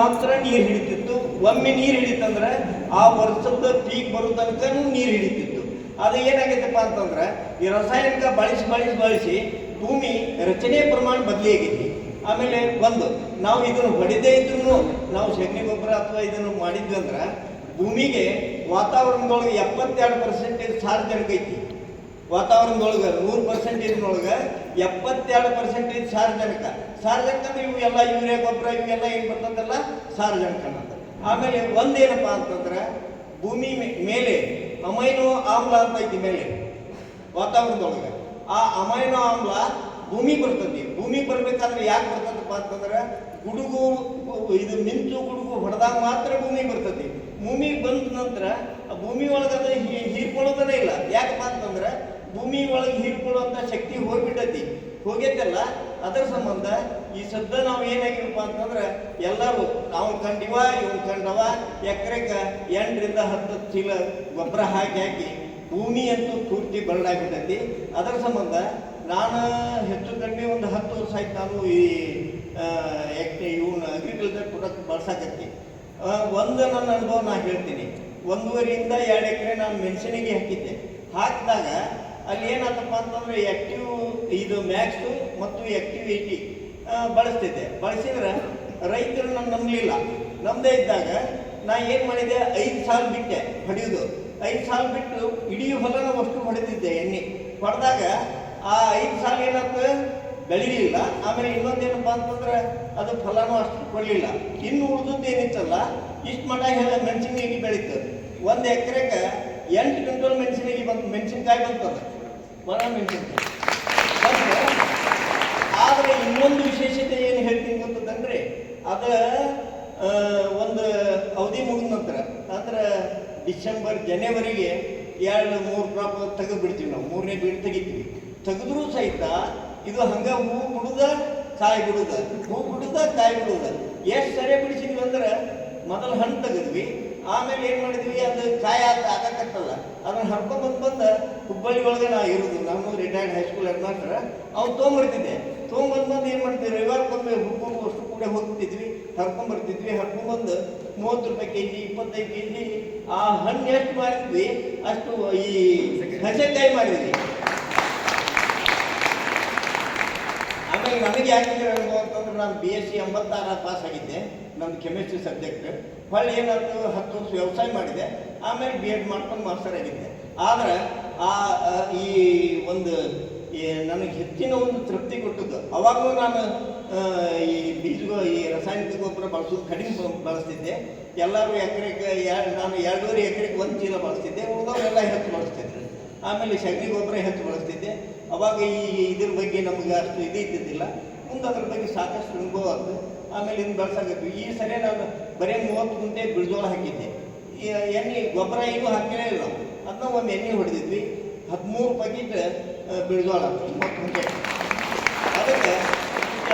ಮಾತ್ರ ನೀರು ಹಿಡಿತಿತ್ತು. ಒಮ್ಮೆ ನೀರು ಹಿಡಿತಂದ್ರೆ ಆ ವರ್ಷದ ಪೀಕ್ ಬರೋ ತನಕ ನೀರು ಹಿಡಿತಿತ್ತು. ಅದು ಏನಾಗೈತಪ್ಪ ಅಂತಂದ್ರೆ ಈ ರಾಸಾಯನಿಕ ಬಳಸಿ ಭೂಮಿ ರಚನೆ ಪ್ರಮಾಣ ಬದಲಿ ಆಗೈತಿ. ಆಮೇಲೆ ಒಂದು ನಾವು ಇದನ್ನು ಹೊಡೆದೇ ಇದ್ರೂ ನಾವು ಸಗಣಿ ಗೊಬ್ಬರ ಅಥವಾ ಇದನ್ನು ಮಾಡಿದ್ವಿ ಅಂದ್ರೆ ಭೂಮಿಗೆ ವಾತಾವರಣದೊಳಗೆ 72% ಸಾರಜನಕ ಐತಿ. ವಾತಾವರಣದೊಳಗೆ 100%ನೊಳಗೆ 72% ಸಾರಜನಕ ಅಂದ್ರೆ ಇವು ಎಲ್ಲ ಯೂರಿಯಾ ಗೊಬ್ಬರ ಇವೆಲ್ಲ ಏನು ಬರ್ತದಲ್ಲ ಸಾರಜನಕ ಅಂತ. ಆಮೇಲೆ ಒಂದೇನಪ್ಪ ಅಂತಂದ್ರೆ ಭೂಮಿ ಮೇಲೆ ಅಮೈನೋ ಆಮ್ಲ ಅಂತ ಐತಿ ಮೇಲೆ ವಾತಾವರಣದೊಳಗೆ. ಆ ಅಮೈನೋ ಆಮ್ಲ ಭೂಮಿ ಬರ್ತದೆ. ಭೂಮಿ ಬರ್ಬೇಕಾದ್ರೆ ಯಾಕೆ ಬರ್ತದಪ್ಪ ಅಂತಂದ್ರೆ ಗುಡುಗು ಇದು ಮಿಂಚು ಗುಡುಗು ಹೊಡೆದಾಗ ಮಾತ್ರ ಭೂಮಿ ಬರ್ತದೆ. ಭೂಮಿಗೆ ಬಂದ ನಂತರ ಭೂಮಿ ಒಳಗೆ ಅದು ಹೀರ್ಕೊಳ್ಳೋದನೇ ಇಲ್ಲ. ಯಾಕಪ್ಪ ಅಂತಂದ್ರೆ ಭೂಮಿ ಒಳಗೆ ಹೀರ್ಕೊಳ್ಳುವಂಥ ಶಕ್ತಿ ಹೋಗೈತಲ್ಲ. ಅದರ ಸಂಬಂಧ ಈ ಸದ್ದ ನಾವು ಏನಾಗಿರಪ್ಪ ಅಂತಂದ್ರೆ ಎಲ್ಲರೂ ನಾವು ಕಂಡಿವ ಇವ್ನು ಕಂಡವ ಎಕರೆಗೆ 8 ರಿಂದ 10 ಚೀಲ ಗೊಬ್ಬರ ಹಾಕಿ ಭೂಮಿ ಅಂತೂ ಪೂರ್ತಿ ಬರಡಾಗ್ಬಿಟ್ಟೈತಿ. ಅದರ ಸಂಬಂಧ ನಾನು ಹೆಚ್ಚು ಕಡಿಮೆ ಒಂದು 10 ವರ್ಷ ಆಯ್ತು ನಾನು ಈ ಇವನ್ನ ಅಗ್ರಿಕಲ್ಚರ್ ಪ್ರಾಡಕ್ಟ್ ಬಳಸಾಕತ್ತಿ. ಒಂದು ನನ್ನ ಅನುಭವ ನಾನು ಹೇಳ್ತೀನಿ. 1.5 ರಿಂದ 2 ಎಕರೆ ನಾನು ಮೆಣಸಿನಿಗೆ ಹಾಕಿದಾಗ ಅಲ್ಲಿ ಏನಾಯ್ತಪ್ಪ ಅಂತಂದ್ರೆ ಆಕ್ಟಿವ್ ಇದು ಮ್ಯಾಕ್ಸು ಮತ್ತು ಆಕ್ಟಿವ್ 80 ಬಳಸಿದ್ರೆ ರೈತರು ನಾನು ನಮ್ಮದೇ ಇದ್ದಾಗ ನಾ ಏನು ಮಾಡಿದೆ 5 ಸಾಲು ಬಿಟ್ಟೆ ಹೊಡೆಯೋದು. 5 ಸಾಲು ಬಿಟ್ಟು ಇಡೀ ಹೊಲನ ಅಷ್ಟು ಹೊಡೆದಿದ್ದೆ. ಎಣ್ಣೆ ಹೊಡೆದಾಗ ಆ 5 ಸಾಲು ಏನಾಯ್ತು ಬೆಳಿಲಿಲ್ಲ. ಆಮೇಲೆ ಇನ್ನೊಂದೇನಪ್ಪ ಅಂತಂದ್ರೆ ಅದು ಫಲನೂ ಅಷ್ಟು ಕೊಡಲಿಲ್ಲ. ಇನ್ನು ಉಳಿದದ್ದು ಏನಿತ್ತಲ್ಲ ಇಷ್ಟು ಮಟ ಮೆಣಸಿನಕಾಯಿ ಬೆಳೀತು. 1 ಎಕರೆಗೆ 8 ಕ್ವಿಂಟಲ್ ಮೆಣಸಿನಕಾಯಿ ಬರ್ತದೆ, ಒಣ ಮೆಣಸಿನಕಾಯಿ. ಆದರೆ ಇನ್ನೊಂದು ವಿಶೇಷತೆ ಏನು ಹೇಳ್ತೀನಿ ಗೊತ್ತದಂದ್ರೆ ಅದು ಒಂದು ಅವಧಿ ಮುಗಿದ ನಂತರ ಅಂದ್ರೆ ಡಿಸೆಂಬರ್ ಜನವರಿಗೆ 2-3 ಕ್ರಾಪ್ ತೆಗೆದು ಬಿಡ್ತೀವಿ ನಾವು. 3ನೇ ಬೀಡು ತೆಗೆದ್ರೂ ಸಹಿತ ಇದು ಹಂಗ ಹೂ ಬಿಡುದ ಕಾಯಿ ಬಿಡುದ ಎಷ್ಟು ಸರಿ ಬಿಡಿಸಿದ್ವಿ ಅಂದ್ರೆ ಮೊದಲು ಹಣ್ಣು ತೆಗೆದ್ವಿ. ಆಮೇಲೆ ಏನು ಮಾಡಿದ್ವಿ ಅದು ಕಾಯಿ ಆಗಕತ್ತಲ್ಲ ಅದನ್ನು ಹರ್ಕೊಂಬಂದು ಹುಬ್ಬಳ್ಳಿ ಒಳಗೆ ನಾವು ಇರೋದು. ನಮ್ಮ ರಿಟೈರ್ಡ್ ಹೈಸ್ಕೂಲ್ ಹೆಡ್ ಮಾಸ್ಟರ್ ಅವ್ನು ತೊಗೊಂಬರ್ತಿದ್ದೆ. ತೊಗೊಂಬಂದು ಏನು ಮಾಡ್ತೀವಿ ರವಿವಾರಕ್ಕೊಮ್ಮೆ ಹುಬ್ಬಳ್ಳಿ ಅಷ್ಟು ಕೂಡ ಹೋಗ್ತಿದ್ವಿ, ಹರ್ಕೊಂಬರ್ತಿದ್ವಿ. ಹರ್ಕೊಂಬಂದು 30 ರೂಪಾಯಿ ಕೆಜಿ 25 ಕೆಜಿ ಆ ಹಣ್ಣು ಎಷ್ಟು ಮಾಡಿದ್ವಿ ಅಷ್ಟು ಈ ಹಸೆಕಾಯಿ ಮಾಡಿದ್ವಿ. ಆಮೇಲೆ ನನಗೆ ಯಾಕಿದ್ರೆ ಅನುಭವ ಅಂತಂದ್ರೆ ನಾನು BSc 86 ಪಾಸ್ ಆಗಿದ್ದೆ. ನಮ್ದು ಕೆಮಿಸ್ಟ್ರಿ ಸಬ್ಜೆಕ್ಟ್. ಹೊಳ್ಳಿ ಏನಾಯ್ತು 10 ವರ್ಷ ವ್ಯವಸಾಯ ಮಾಡಿದೆ. ಆಮೇಲೆ B.Ed ಮಾಡ್ಕೊಂಡು ಮಾಸ್ಟರ್ ಆಗಿದ್ದೆ. ಆದರೆ ಈ ಒಂದು ನನಗೆ ಹೆಚ್ಚಿನ ಒಂದು ತೃಪ್ತಿ ಕೊಟ್ಟದ್ದು ಅವಾಗಲೂ ನಾನು ಈ ರಾಸಾಯನಿಕ ಗೊಬ್ಬರ ಬಳಸೋದು ಕಡಿಮೆ ಬಳಸ್ತಿದ್ದೆ. ಎಲ್ಲರೂ ಎಕರೆಗೆ ನಾನು 2.5 ಎಕರೆಗೆ 1 ಚೀಲ ಬಳಸ್ತಿದ್ದೆ. ಉಳಿದವರೆಲ್ಲ ಹೆಚ್ಚು ಬಳಸ್ತಿದ್ರು. ಆಮೇಲೆ ಸಗಣಿ ಗೊಬ್ಬರ ಹೆಚ್ಚು ಬಳಸ್ತಿದ್ದೆ. ಅವಾಗ ಇದ್ರ ಬಗ್ಗೆ ನಮಗೆ ಅಷ್ಟು ಇದ್ದಿದ್ದಿಲ್ಲ. ಮುಂದೆ ಅದ್ರ ಬಗ್ಗೆ ಸಾಕಷ್ಟು ಅನುಭವ ಆಯ್ತು. ಆಮೇಲೆ ಇನ್ನು ಬೆಳೆಸಾಕತ್ವಿ. ಈ ಸರಿ ನಾನು ಬರೀ 30 ಗುಂಟೆ ಬಿಳಿಜೋಳ ಹಾಕಿದ್ದೆ. ಎಣ್ಣೆ ಗೊಬ್ಬರ ಏನೂ ಹಾಕಿರೇ ಇಲ್ಲ. ಅದನ್ನ ಒಂದು ಎಣ್ಣೆ ಹೊಡೆದಿದ್ವಿ. 13 ಪ್ಯಾಕೆಟ್ ಬಿಳಿಜೋಳ 30 ಗುಂಟೆ. ಅದಕ್ಕೆ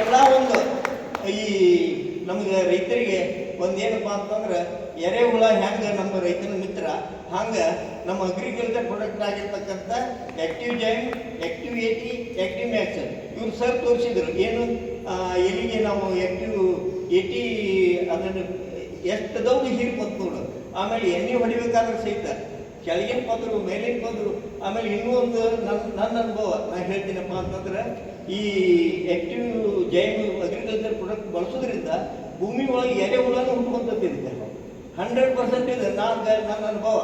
ಎಲ್ಲ ಒಂದು ಈ ನಮ್ಗೆ ರೈತರಿಗೆ ಒಂದೇನಪ್ಪ ಅಂತಂದ್ರೆ ಎರೆಹುಳ ಹೆಂಗೆ ನಮ್ಮ ರೈತನ ಮಿತ್ರ ಹಂಗೆ ನಮ್ಮ ಅಗ್ರಿಕಲ್ಚರ್ ಪ್ರಾಡಕ್ಟ್ ಆಗಿರ್ತಕ್ಕಂಥ ಆಕ್ಟಿವ್ ಜೈಮ್, ಆಕ್ಟಿವ್ 80, ಆಕ್ಟಿವ್ ಮ್ಯಾಕ್ಸ್ ಇವ್ರು ಸರ್ ತೋರಿಸಿದ್ರು. ಏನು ಎಲ್ಲಿಗೆ ನಾವು ಆಕ್ಟಿವ್ 80 ಅದನ್ನು ಎಷ್ಟು ದೌಡು ಹೀರ್ಕೊಂತ ನೋಡು. ಆಮೇಲೆ ಎಣ್ಣೆ ಹೊಡಿಬೇಕಾದ್ರೆ ಸಹಿತ ಕೆಳಗಿನ ಪದರು ಮೇಲಿನ ಪದರು. ಆಮೇಲೆ ಇನ್ನೂ ಒಂದು ನನ್ನ ಅನುಭವ ನಾನು ಹೇಳ್ತೀನಪ್ಪ ಅಂತಂದ್ರೆ ಈ ಆಕ್ಟಿವ್ ಜೈಮ್ ಅಗ್ರಿಕಲ್ಚರ್ ಪ್ರಾಡಕ್ಟ್ ಬಳಸೋದ್ರಿಂದ ಭೂಮಿ ಒಳಗೆ ಎರೆಹುಳನೂ ಹುಟ್ಕೊಂತಿರುತ್ತೆ. 100% ಇದೆ. ನನ್ನ ಅನುಭವ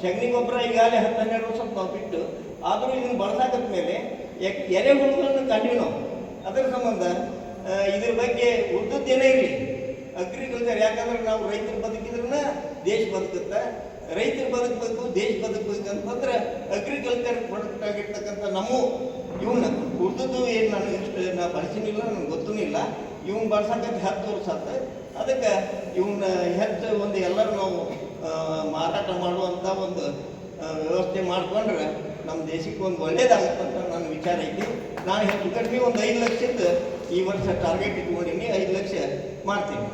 ಸಗಣಿ ಗೊಬ್ಬರ ಈಗಾಗಲೇ 10-12 ವರ್ಷ ನಾವು ಬಿಟ್ಟು ಆದರೂ ಇದನ್ನು ಬಳಸಾಕದ ಮೇಲೆ ಎರೆಹುಳುಗಳನ್ನು ಕಂಡಿವಿ ನಾವು. ಅದರ ಸಂಬಂಧ ಇದ್ರ ಬಗ್ಗೆ ಉಳಿದದ್ದೇನೇ ಇರಲಿ ಅಗ್ರಿಕಲ್ಚರ್. ಯಾಕಂದ್ರೆ ನಾವು ರೈತರು ಬದುಕಿದ್ರನ್ನ ದೇಶ ಬದುಕುತ್ತೆ. ರೈತರು ಬದುಕಬೇಕು, ದೇಶ ಬದುಕಬೇಕು ಅಂತಂದ್ರೆ ಅಗ್ರಿಕಲ್ಚರ್ ಪ್ರಾಡಕ್ಟ್ ಆಗಿರ್ತಕ್ಕಂಥ ನಮ್ಮ ಇವನ್ನ ಉಳಿದದ್ದು ಏನು ನನಗೆ ಎಷ್ಟು ನಾ ಬಳಸಿನಿಲ್ಲ, ನನಗೆ ಗೊತ್ತೂ ಇಲ್ಲ. ಇವ್ನ ಬಳಸಕ್ಕೆ 10 ವರ್ಷ ಆಯ್ತು. ಅದಕ್ಕೆ ಇವನ್ನ ಹೆಚ್ಚು ಒಂದು ಎಲ್ಲರೂ ನಾವು ಮಾರಾಟ ಮಾಡುವಂಥ ಒಂದು ವ್ಯವಸ್ಥೆ ಮಾಡಿಕೊಂಡ್ರೆ ನಮ್ಮ ದೇಶಕ್ಕೆ ಒಂದು ಒಳ್ಳೇದಾಗುತ್ತಂತ ನನ್ನ ವಿಚಾರ ಐತಿ. ನಾನು ಹೆಚ್ಚು ಕಡಿಮೆ ಒಂದು 5 ಲಕ್ಷದ ಈ ವರ್ಷ ಟಾರ್ಗೆಟ್ ಇಟ್ಕೊಂಡಿನಿ. 5 ಲಕ್ಷ ಮಾಡ್ತೀನಿ.